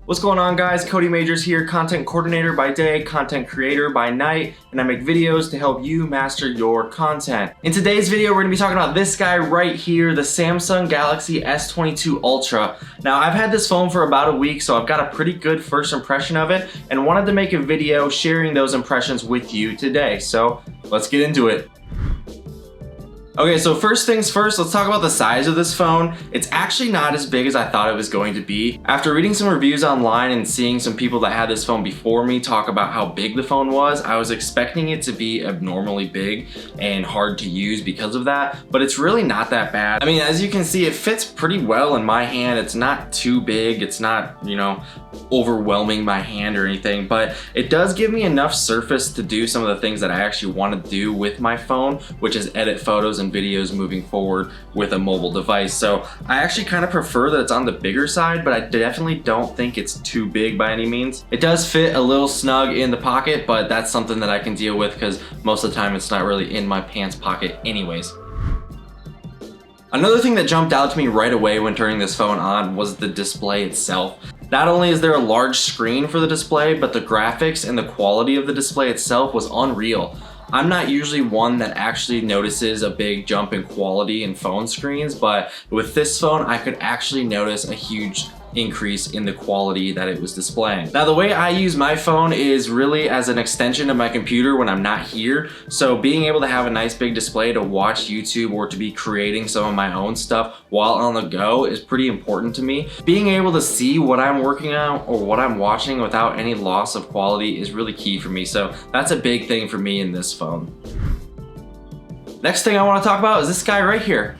What's going on, guys? Cody Majors here, content coordinator by day, content creator by night, and I make videos to help you master your content. In today's video, we're gonna be talking about this guy right here, the Samsung Galaxy S22 Ultra. Now, I've had this phone for about a week, so I've got a pretty good first impression of it, and wanted to make a video sharing those impressions with you today. So let's get into it. Okay, so first things first, let's talk about the size of this phone. It's actually not as big as I thought it was going to be. After reading some reviews online and seeing some people that had this phone before me talk about how big the phone was, I was expecting it to be abnormally big and hard to use because of that, but it's really not that bad. I mean, as you can see, it fits pretty well in my hand. It's not too big. It's not, overwhelming my hand or anything, but it does give me enough surface to do some of the things that I actually want to do with my phone, which is edit photos and videos moving forward with a mobile device. So I actually kind of prefer that it's on the bigger side, but I definitely don't think it's too big by any means. It does fit a little snug in the pocket, but that's something that I can deal with because most of the time it's not really in my pants pocket anyways. Another thing that jumped out to me right away when turning this phone on was the display itself. Not only is there a large screen for the display, but the graphics and the quality of the display itself was unreal. I'm not usually one that actually notices a big jump in quality in phone screens, but with this phone, I could actually notice a huge increase in the quality that it was displaying. Now, the way I use my phone is really as an extension of my computer when I'm not here. So being able to have a nice big display to watch YouTube or to be creating some of my own stuff while on the go is pretty important to me. Being able to see what I'm working on or what I'm watching without any loss of quality is really key for me. So that's a big thing for me in this phone. Next thing I want to talk about is this guy right here.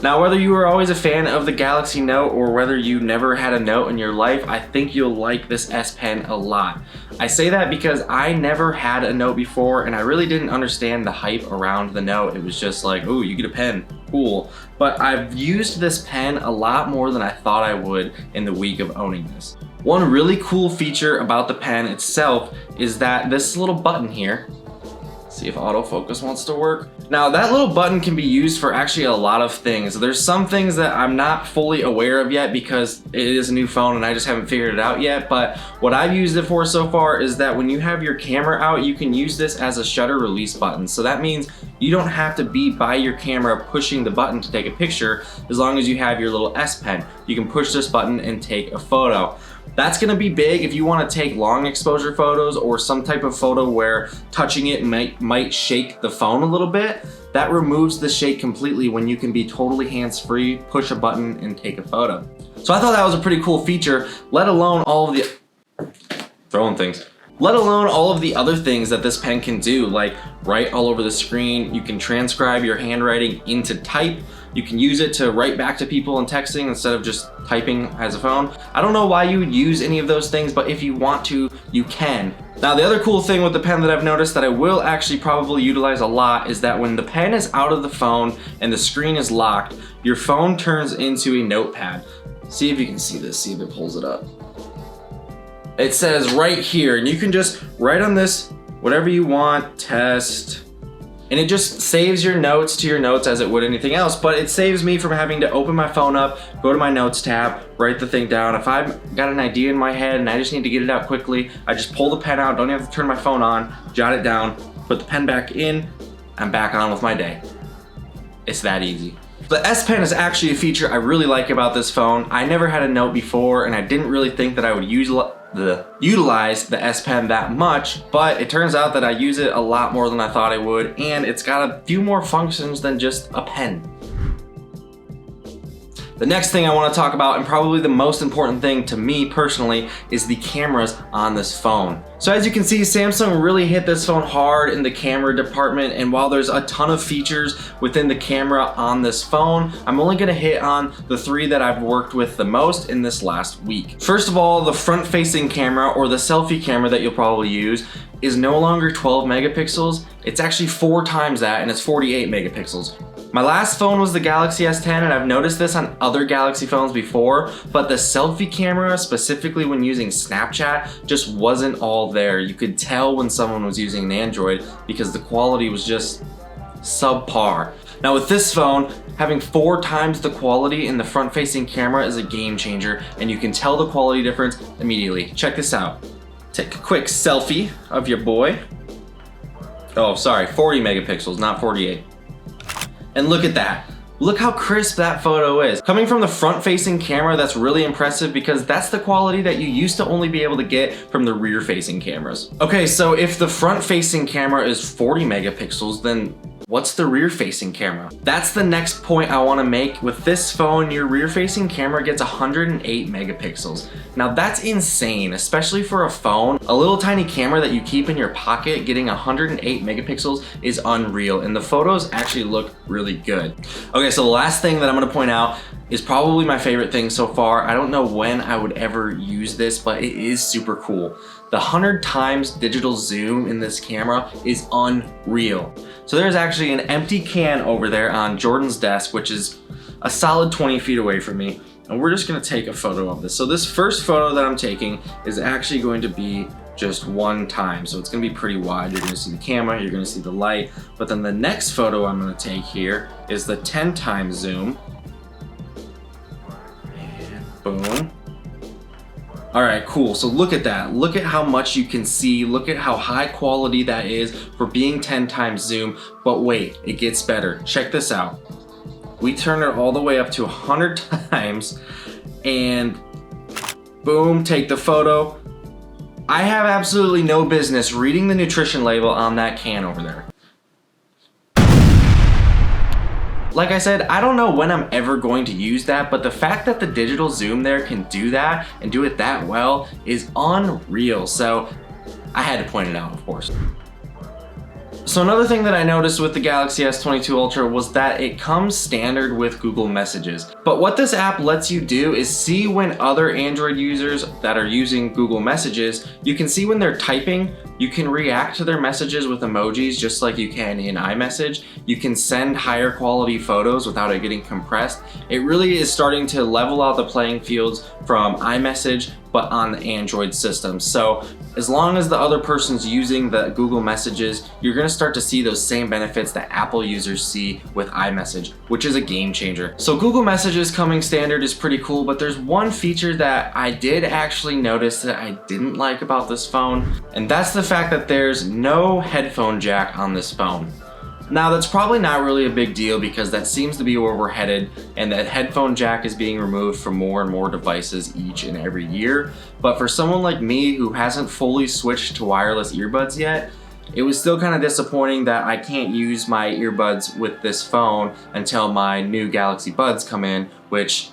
Now, whether you were always a fan of the Galaxy Note or whether you never had a Note in your life, I think you'll like this S Pen a lot. I say that because I never had a Note before and I really didn't understand the hype around the Note. It was just like, oh, you get a pen, cool. But I've used this pen a lot more than I thought I would in the week of owning this. One really cool feature about the pen itself is that this little button here, see if autofocus wants to work. Now, that little button can be used for actually a lot of things. There's some things that I'm not fully aware of yet because it is a new phone and I just haven't figured it out yet, but what I've used it for so far is that when you have your camera out, you can use this as a shutter release button. So that means you don't have to be by your camera pushing the button to take a picture as long as you have your little S Pen. You can push this button and take a photo. That's gonna be big if you wanna take long exposure photos or some type of photo where touching it might shake the phone a little bit. That removes the shake completely when you can be totally hands-free, push a button and take a photo. So I thought that was a pretty cool feature, let alone all of the other things that this pen can do, like write all over the screen. You can transcribe your handwriting into type. You can use it to write back to people in texting instead of just typing as a phone. I don't know why you would use any of those things, but if you want to, you can. Now, the other cool thing with the pen that I've noticed that I will actually probably utilize a lot is that when the pen is out of the phone and the screen is locked, your phone turns into a notepad. See if you can see this, see if it pulls it up. It says right here, and you can just write on this whatever you want, test, and it just saves your notes to your notes as it would anything else, but it saves me from having to open my phone up, go to my notes tab, write the thing down. If I've got an idea in my head and I just need to get it out quickly, I just pull the pen out, don't have to turn my phone on, jot it down, put the pen back in, I'm back on with my day. It's that easy. The S Pen is actually a feature I really like about this phone. I never had a Note before and I didn't really think that I would utilize the S Pen that much, but it turns out that I use it a lot more than I thought I would, and it's got a few more functions than just a pen. The next thing I want to talk about, and probably the most important thing to me personally, is the cameras on this phone. So as you can see, Samsung really hit this phone hard in the camera department, and while there's a ton of features within the camera on this phone, I'm only going to hit on the three that I've worked with the most in this last week. First of all, the front-facing camera, or the selfie camera that you'll probably use, is no longer 12 megapixels. It's actually 4 times that, and it's 48 megapixels. My last phone was the Galaxy S10, and I've noticed this on other Galaxy phones before, but the selfie camera, specifically when using Snapchat, just wasn't all there. You could tell when someone was using an Android because the quality was just subpar. Now with this phone, having 4 times the quality in the front-facing camera is a game changer, and you can tell the quality difference immediately. Check this out. Take a quick selfie of your boy. Oh, sorry, 40 megapixels, not 48. And look at that. Look how crisp that photo is. Coming from the front-facing camera, that's really impressive because that's the quality that you used to only be able to get from the rear-facing cameras. Okay, so if the front-facing camera is 40 megapixels, then what's the rear-facing camera? That's the next point I want to make. With this phone, your rear-facing camera gets 108 megapixels. Now that's insane, especially for a phone. A little tiny camera that you keep in your pocket getting 108 megapixels is unreal, and the photos actually look really good. Okay, so the last thing that I'm gonna point out is probably my favorite thing so far. I don't know when I would ever use this, but it is super cool. The 100 times digital zoom in this camera is unreal. So there's actually an empty can over there on Jordan's desk, which is a solid 20 feet away from me. And we're just gonna take a photo of this. So this first photo that I'm taking is actually going to be just 1 time. So it's gonna be pretty wide. You're gonna see the camera, you're gonna see the light. But then the next photo I'm gonna take here is the 10 times zoom. And boom. All right, cool, so look at that. Look at how much you can see. Look at how high quality that is for being 10 times zoom. But wait, it gets better. Check this out. We turn it all the way up to 100 times and boom, take the photo. I have absolutely no business reading the nutrition label on that can over there. Like I said, I don't know when I'm ever going to use that, but the fact that the digital zoom there can do that and do it that well is unreal. So I had to point it out, of course. So another thing that I noticed with the Galaxy S22 Ultra was that it comes standard with Google Messages. But what this app lets you do is see when other Android users that are using Google Messages, you can see when they're typing, you can react to their messages with emojis just like you can in iMessage. You can send higher quality photos without it getting compressed. It really is starting to level out the playing fields from iMessage, but on the Android system. So as long as the other person's using the Google Messages, you're gonna start to see those same benefits that Apple users see with iMessage, which is a game changer. So Google Messages coming standard is pretty cool, but there's one feature that I did actually notice that I didn't like about this phone, and that's the fact that there's no headphone jack on this phone. Now that's probably not really a big deal because that seems to be where we're headed, and that headphone jack is being removed from more and more devices each and every year. But for someone like me who hasn't fully switched to wireless earbuds yet, it was still kind of disappointing that I can't use my earbuds with this phone until my new Galaxy Buds come in, which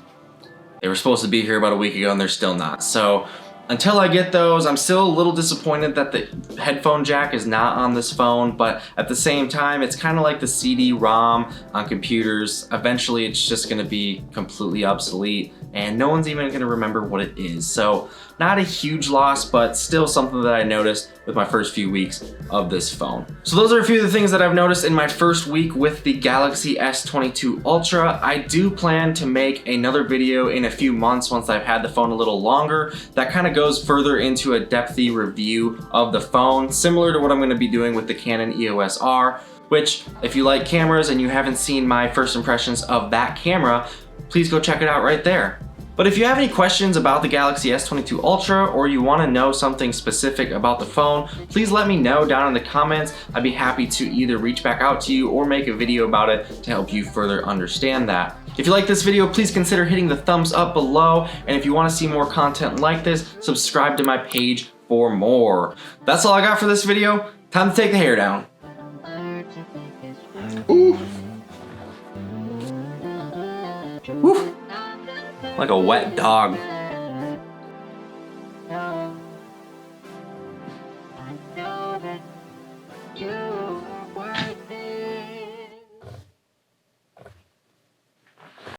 they were supposed to be here about a week ago and they're still not. So until I get those, I'm still a little disappointed that the headphone jack is not on this phone, but at the same time, it's kind of like the CD-ROM on computers. Eventually, it's just gonna be completely obsolete and no one's even gonna remember what it is. So not a huge loss, but still something that I noticed with my first few weeks of this phone. So those are a few of the things that I've noticed in my first week with the Galaxy S22 Ultra. I do plan to make another video in a few months once I've had the phone a little longer. That kind of goes further into a depthy review of the phone, similar to what I'm gonna be doing with the Canon EOS R, which if you like cameras and you haven't seen my first impressions of that camera, please go check it out right there. But if you have any questions about the Galaxy S22 Ultra or you want to know something specific about the phone, please let me know down in the comments. I'd be happy to either reach back out to you or make a video about it to help you further understand that. If you like this video, please consider hitting the thumbs up below. And if you want to see more content like this, subscribe to my page for more. That's all I got for this video. Time to take the hair down. Ooh. Woo. Like a wet dog. You